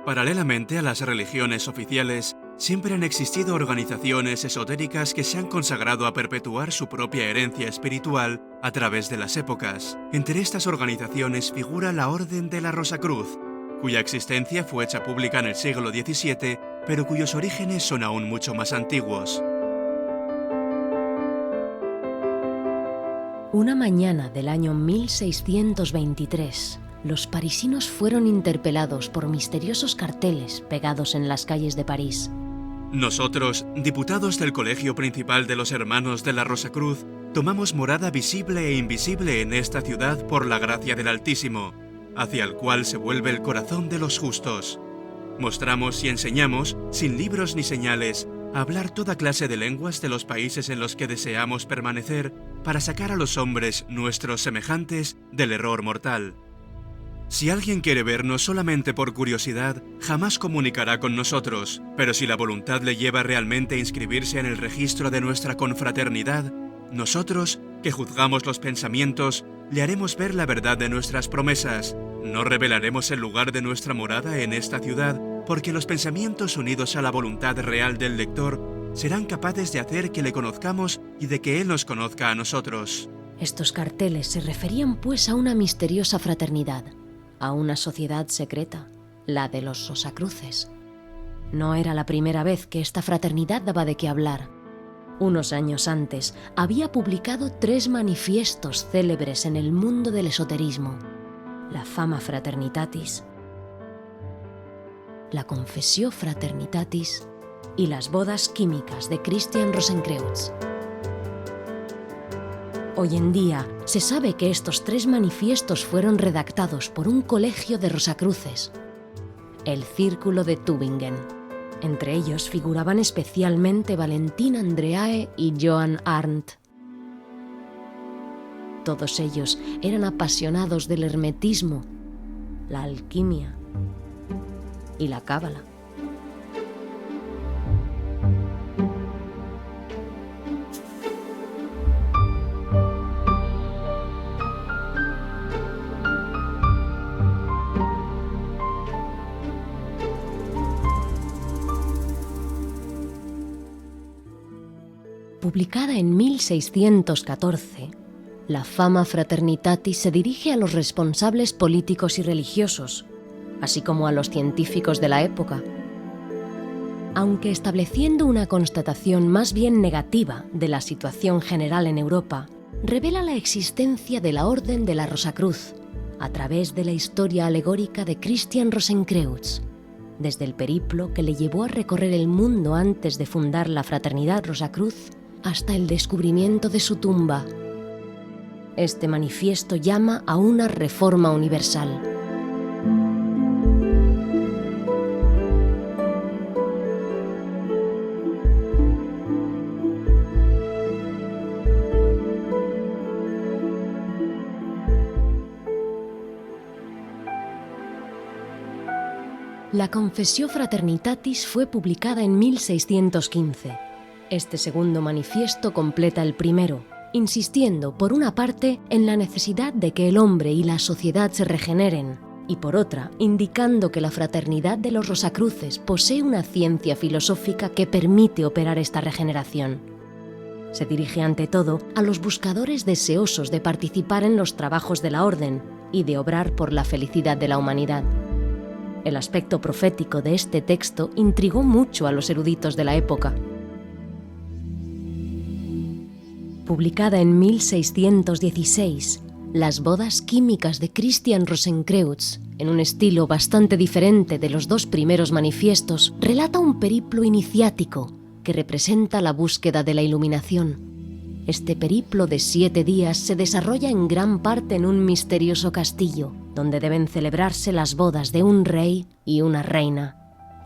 Paralelamente a las religiones oficiales, siempre han existido organizaciones esotéricas que se han consagrado a perpetuar su propia herencia espiritual a través de las épocas. Entre estas organizaciones figura la Orden de la Rosacruz, cuya existencia fue hecha pública en el siglo XVII, pero cuyos orígenes son aún mucho más antiguos. Una mañana del año 1623, los parisinos fueron interpelados por misteriosos carteles pegados en las calles de París. Nosotros, diputados del Colegio Principal de los Hermanos de la Rosacruz, tomamos morada visible e invisible en esta ciudad por la gracia del Altísimo, hacia el cual se vuelve el corazón de los justos. Mostramos y enseñamos, sin libros ni señales, a hablar toda clase de lenguas de los países en los que deseamos permanecer para sacar a los hombres, nuestros semejantes, del error mortal. Si alguien quiere vernos solamente por curiosidad, jamás comunicará con nosotros, pero si la voluntad le lleva realmente a inscribirse en el registro de nuestra confraternidad, nosotros, que juzgamos los pensamientos, le haremos ver la verdad de nuestras promesas. No revelaremos el lugar de nuestra morada en esta ciudad, porque los pensamientos unidos a la voluntad real del lector serán capaces de hacer que le conozcamos y de que él nos conozca a nosotros. Estos carteles se referían pues a una misteriosa fraternidad, a una sociedad secreta, la de los Rosacruces. No era la primera vez que esta fraternidad daba de qué hablar. Unos años antes había publicado 3 manifiestos célebres en el mundo del esoterismo: la Fama Fraternitatis, la Confessio Fraternitatis y las bodas químicas de Christian Rosenkreutz. Hoy en día se sabe que estos 3 manifiestos fueron redactados por un colegio de Rosacruces, el Círculo de Tübingen. Entre ellos figuraban especialmente Valentin Andreae y Johann Arndt. Todos ellos eran apasionados del hermetismo, la alquimia y la cábala. Publicada en 1614, la Fama Fraternitatis se dirige a los responsables políticos y religiosos, así como a los científicos de la época, aunque estableciendo una constatación más bien negativa de la situación general en Europa, revela la existencia de la Orden de la Rosacruz a través de la historia alegórica de Christian Rosenkreutz, desde el periplo que le llevó a recorrer el mundo antes de fundar la Fraternidad Rosacruz hasta el descubrimiento de su tumba. Este manifiesto llama a una reforma universal. La Confessio Fraternitatis fue publicada en 1615. Este segundo manifiesto completa el primero, insistiendo por una parte en la necesidad de que el hombre y la sociedad se regeneren, y por otra indicando que la fraternidad de los Rosacruces posee una ciencia filosófica que permite operar esta regeneración. Se dirige ante todo a los buscadores deseosos de participar en los trabajos de la orden y de obrar por la felicidad de la humanidad. El aspecto profético de este texto intrigó mucho a los eruditos de la época. Publicada en 1616, Las bodas químicas de Christian Rosenkreutz, en un estilo bastante diferente de los 2 primeros manifiestos, relata un periplo iniciático que representa la búsqueda de la iluminación. Este periplo de 7 días se desarrolla en gran parte en un misterioso castillo, donde deben celebrarse las bodas de un rey y una reina.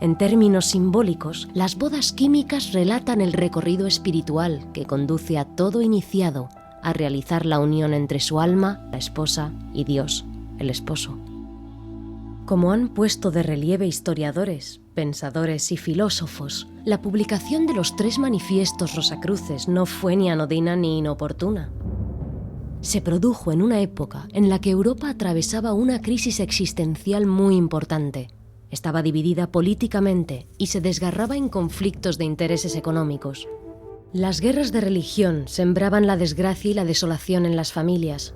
En términos simbólicos, las bodas químicas relatan el recorrido espiritual que conduce a todo iniciado a realizar la unión entre su alma, la esposa, y Dios, el esposo. Como han puesto de relieve historiadores, pensadores y filósofos, la publicación de los 3 manifiestos rosacruces no fue ni anodina ni inoportuna. Se produjo en una época en la que Europa atravesaba una crisis existencial muy importante, Estaba dividida políticamente y se desgarraba en conflictos de intereses económicos. Las guerras de religión sembraban la desgracia y la desolación en las familias.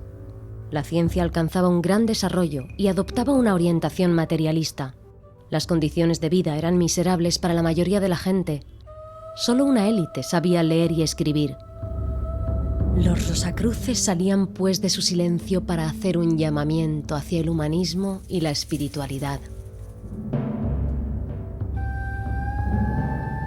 La ciencia alcanzaba un gran desarrollo y adoptaba una orientación materialista. Las condiciones de vida eran miserables para la mayoría de la gente. Solo una élite sabía leer y escribir. Los Rosacruces salían pues de su silencio para hacer un llamamiento hacia el humanismo y la espiritualidad.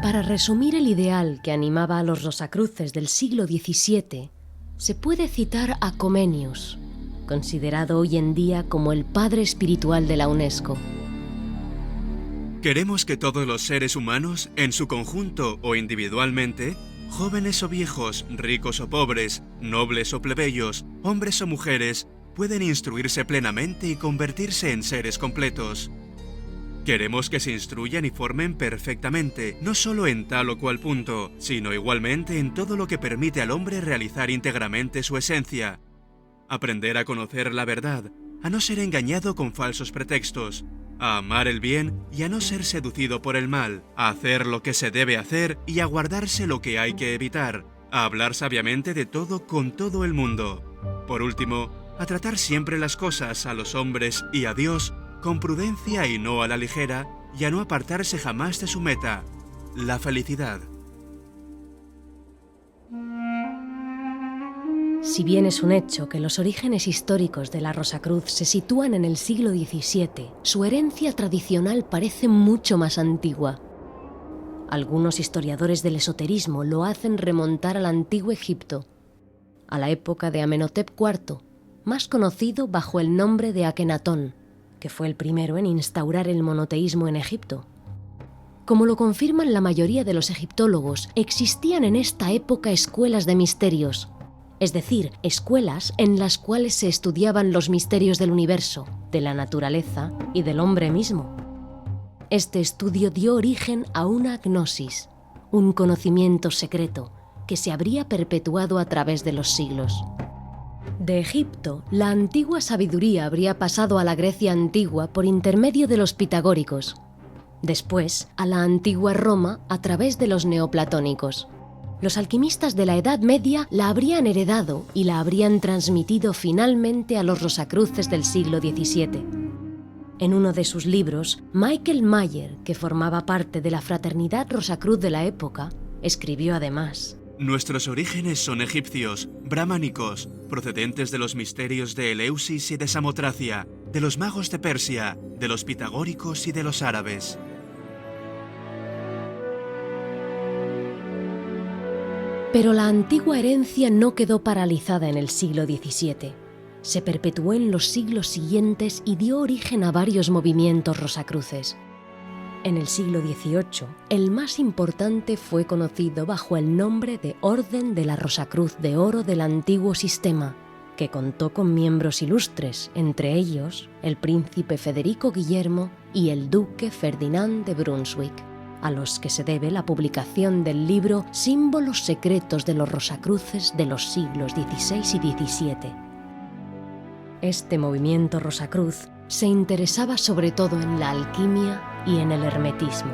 Para resumir el ideal que animaba a los Rosacruces del siglo XVII, se puede citar a Comenius, considerado hoy en día como el padre espiritual de la UNESCO. Queremos que todos los seres humanos, en su conjunto o individualmente, jóvenes o viejos, ricos o pobres, nobles o plebeyos, hombres o mujeres, pueden instruirse plenamente y convertirse en seres completos. Queremos que se instruyan y formen perfectamente, no solo en tal o cual punto, sino igualmente en todo lo que permite al hombre realizar íntegramente su esencia. Aprender a conocer la verdad, a no ser engañado con falsos pretextos, a amar el bien y a no ser seducido por el mal, a hacer lo que se debe hacer y a guardarse lo que hay que evitar, a hablar sabiamente de todo con todo el mundo. Por último, a tratar siempre las cosas, a los hombres y a Dios, con prudencia y no a la ligera, y a no apartarse jamás de su meta, la felicidad. Si bien es un hecho que los orígenes históricos de la Rosacruz se sitúan en el siglo XVII, su herencia tradicional parece mucho más antigua. Algunos historiadores del esoterismo lo hacen remontar al antiguo Egipto, a la época de Amenhotep IV, más conocido bajo el nombre de Akenatón, que fue el primero en instaurar el monoteísmo en Egipto. Como lo confirman la mayoría de los egiptólogos, existían en esta época escuelas de misterios, es decir, escuelas en las cuales se estudiaban los misterios del universo, de la naturaleza y del hombre mismo. Este estudio dio origen a una gnosis, un conocimiento secreto que se habría perpetuado a través de los siglos. De Egipto, la antigua sabiduría habría pasado a la Grecia antigua por intermedio de los pitagóricos, después a la antigua Roma a través de los neoplatónicos. Los alquimistas de la Edad Media la habrían heredado y la habrían transmitido finalmente a los Rosacruces del siglo XVII. En uno de sus libros, Michael Mayer, que formaba parte de la fraternidad Rosacruz de la época, escribió además: Nuestros orígenes son egipcios, brahmánicos, procedentes de los misterios de Eleusis y de Samotracia, de los magos de Persia, de los pitagóricos y de los árabes. Pero la antigua herencia no quedó paralizada en el siglo XVII. Se perpetuó en los siglos siguientes y dio origen a varios movimientos rosacruces. En el siglo XVIII, el más importante fue conocido bajo el nombre de Orden de la Rosacruz de Oro del Antiguo Sistema, que contó con miembros ilustres, entre ellos el príncipe Federico Guillermo y el duque Ferdinand de Brunswick, a los que se debe la publicación del libro Símbolos secretos de los Rosacruces de los siglos XVI y XVII. Este movimiento Rosacruz se interesaba sobre todo en la alquimia y en el hermetismo.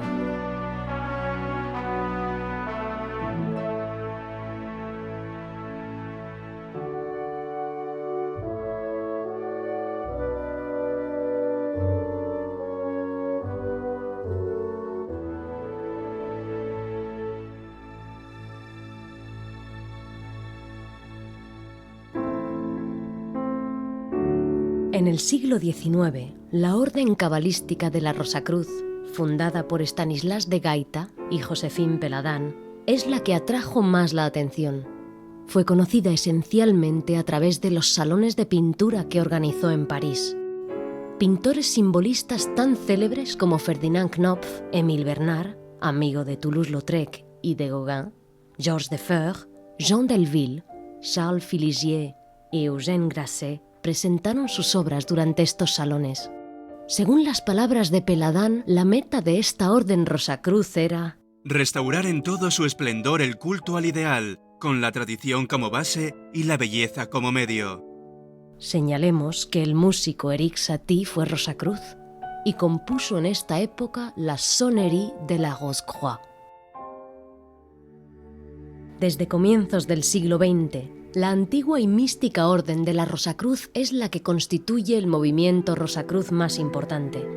En el siglo XIX, la Orden Cabalística de la Rosacruz, fundada por Stanislas de Gaita y Joséphine Péladan, es la que atrajo más la atención. Fue conocida esencialmente a través de los salones de pintura que organizó en París. Pintores simbolistas tan célebres como Ferdinand Knopf, Émile Bernard, amigo de Toulouse-Lautrec y de Gauguin, Georges Defeurs, Jean Delville, Charles Filigier y Eugène Grasset presentaron sus obras durante estos salones. Según las palabras de Péladan, la meta de esta orden Rosacruz era restaurar en todo su esplendor el culto al ideal, con la tradición como base y la belleza como medio. Señalemos que el músico Erik Satie fue Rosacruz. y compuso en esta época la Sonnerie de la Rose-Croix. Desde comienzos del siglo XX, la antigua y mística Orden de la Rosacruz es la que constituye el movimiento Rosacruz más importante,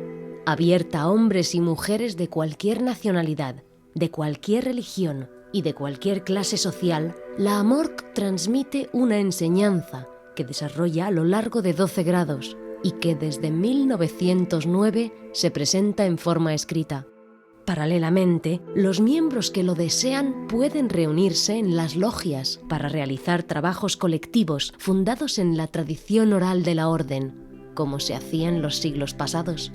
abierta a hombres y mujeres de cualquier nacionalidad, de cualquier religión y de cualquier clase social. La AMORC transmite una enseñanza que desarrolla a lo largo de 12 grados y que desde 1909 se presenta en forma escrita. Paralelamente, los miembros que lo desean pueden reunirse en las logias para realizar trabajos colectivos fundados en la tradición oral de la orden, como se hacía en los siglos pasados.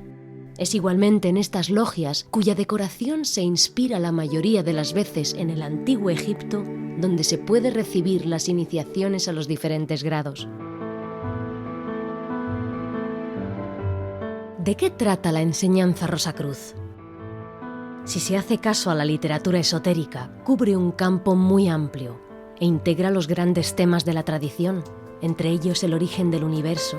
Es igualmente en estas logias, cuya decoración se inspira la mayoría de las veces en el antiguo Egipto, donde se puede recibir las iniciaciones a los diferentes grados. ¿De qué trata la enseñanza Rosacruz? Si se hace caso a la literatura esotérica, cubre un campo muy amplio e integra los grandes temas de la tradición, entre ellos el origen del universo,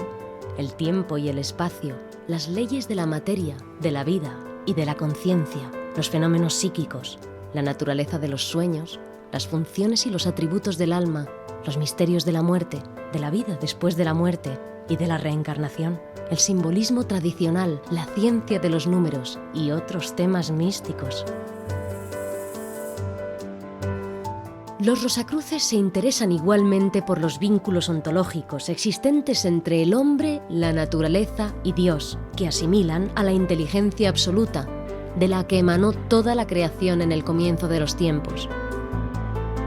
el tiempo y el espacio, las leyes de la materia, de la vida y de la conciencia, los fenómenos psíquicos, la naturaleza de los sueños, las funciones y los atributos del alma, los misterios de la muerte, de la vida después de la muerte y de la reencarnación, el simbolismo tradicional, la ciencia de los números y otros temas místicos. Los rosacruces se interesan igualmente por los vínculos ontológicos existentes entre el hombre, la naturaleza y Dios, que asimilan a la inteligencia absoluta, de la que emanó toda la creación en el comienzo de los tiempos.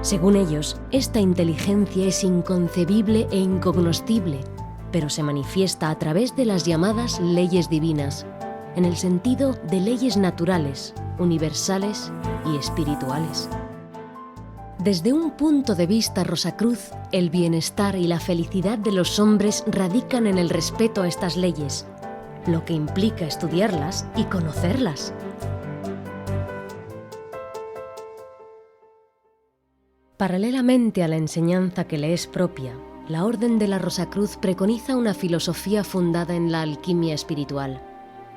Según ellos, esta inteligencia es inconcebible e incognoscible, pero se manifiesta a través de las llamadas leyes divinas, en el sentido de leyes naturales, universales y espirituales. Desde un punto de vista Rosacruz, el bienestar y la felicidad de los hombres radican en el respeto a estas leyes, lo que implica estudiarlas y conocerlas. Paralelamente a la enseñanza que le es propia, la Orden de la Rosacruz preconiza una filosofía fundada en la alquimia espiritual.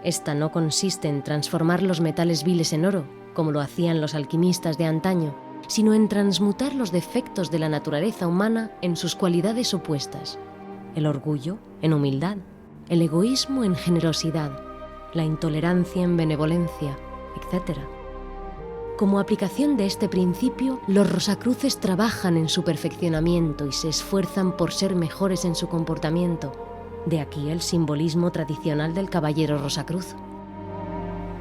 Esta no consiste en transformar los metales viles en oro, como lo hacían los alquimistas de antaño, sino en transmutar los defectos de la naturaleza humana en sus cualidades opuestas: el orgullo en humildad, el egoísmo en generosidad, la intolerancia en benevolencia, etc. Como aplicación de este principio, los rosacruces trabajan en su perfeccionamiento y se esfuerzan por ser mejores en su comportamiento. De aquí el simbolismo tradicional del caballero rosacruz.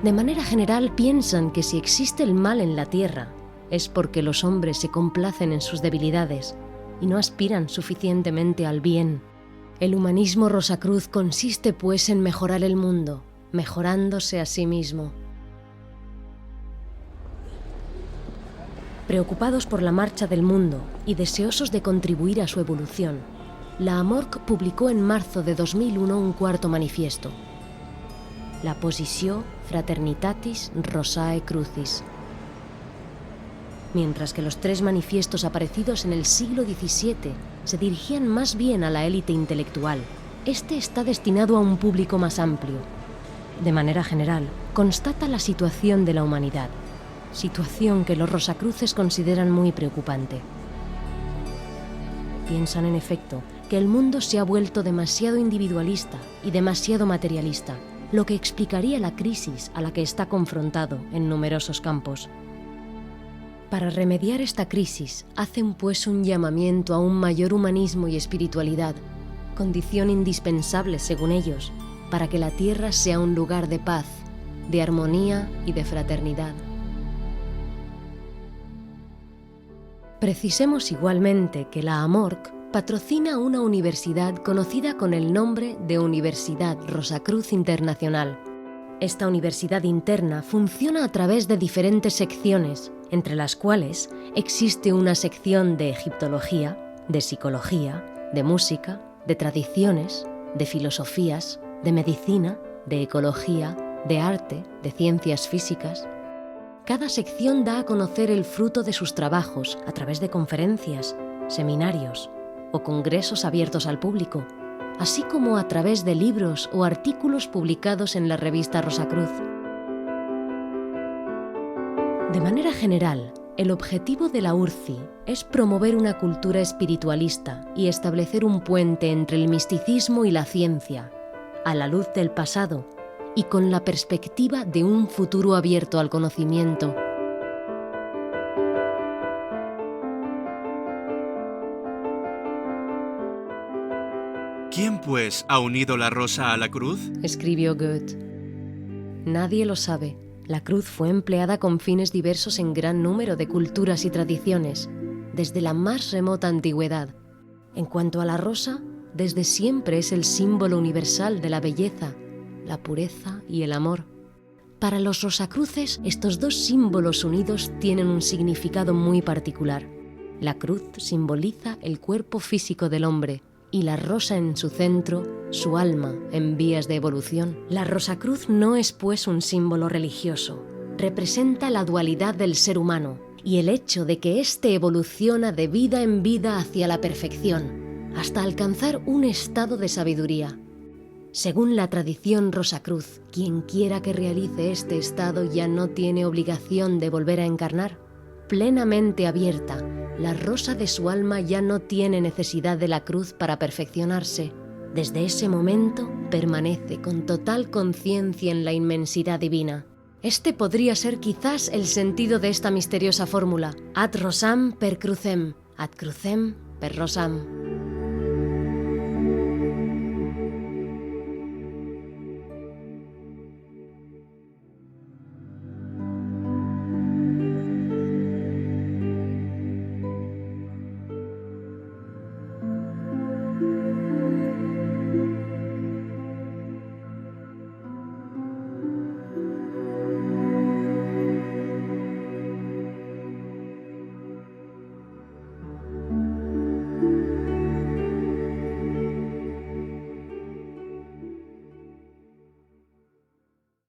De manera general, piensan que si existe el mal en la tierra, es porque los hombres se complacen en sus debilidades y no aspiran suficientemente al bien. El humanismo rosacruz consiste, pues, en mejorar el mundo, mejorándose a sí mismo. Preocupados por la marcha del mundo y deseosos de contribuir a su evolución, la AMORC publicó en marzo de 2001 un cuarto manifiesto: La Posició Fraternitatis Rosae Crucis. Mientras que los 3 manifiestos aparecidos en el siglo XVII se dirigían más bien a la élite intelectual, este está destinado a un público más amplio. De manera general, constata la situación de la humanidad, situación que los rosacruces consideran muy preocupante. Piensan, en efecto, que el mundo se ha vuelto demasiado individualista y demasiado materialista, lo que explicaría la crisis a la que está confrontado en numerosos campos. Para remediar esta crisis, hacen pues un llamamiento a un mayor humanismo y espiritualidad, condición indispensable, según ellos, para que la tierra sea un lugar de paz, de armonía y de fraternidad. Precisemos igualmente que la AMORC patrocina una universidad conocida con el nombre de Universidad Rosacruz Internacional. Esta universidad interna funciona a través de diferentes secciones, entre las cuales existe una sección de egiptología, de psicología, de música, de tradiciones, de filosofías, de medicina, de ecología, de arte, de ciencias físicas. Cada sección da a conocer el fruto de sus trabajos a través de conferencias, seminarios o congresos abiertos al público, así como a través de libros o artículos publicados en la revista Rosacruz. De manera general, el objetivo de la URCI es promover una cultura espiritualista y establecer un puente entre el misticismo y la ciencia, a la luz del pasado y con la perspectiva de un futuro abierto al conocimiento. ¿Quién, pues, ha unido la rosa a la cruz? Escribió Goethe. Nadie lo sabe. La cruz fue empleada con fines diversos en gran número de culturas y tradiciones, desde la más remota antigüedad. En cuanto a la rosa, desde siempre es el símbolo universal de la belleza, la pureza y el amor. Para los rosacruces, estos dos símbolos unidos tienen un significado muy particular. La cruz simboliza el cuerpo físico del hombre, y la rosa en su centro, su alma en vías de evolución. La Rosacruz no es pues un símbolo religioso, representa la dualidad del ser humano y el hecho de que éste evoluciona de vida en vida hacia la perfección, hasta alcanzar un estado de sabiduría. Según la tradición Rosacruz, quien quiera que realice este estado ya no tiene obligación de volver a encarnar. Plenamente abierta, la rosa de su alma ya no tiene necesidad de la cruz para perfeccionarse. Desde ese momento permanece con total conciencia en la inmensidad divina. Este podría ser quizás el sentido de esta misteriosa fórmula: ad rosam per crucem, ad crucem per rosam.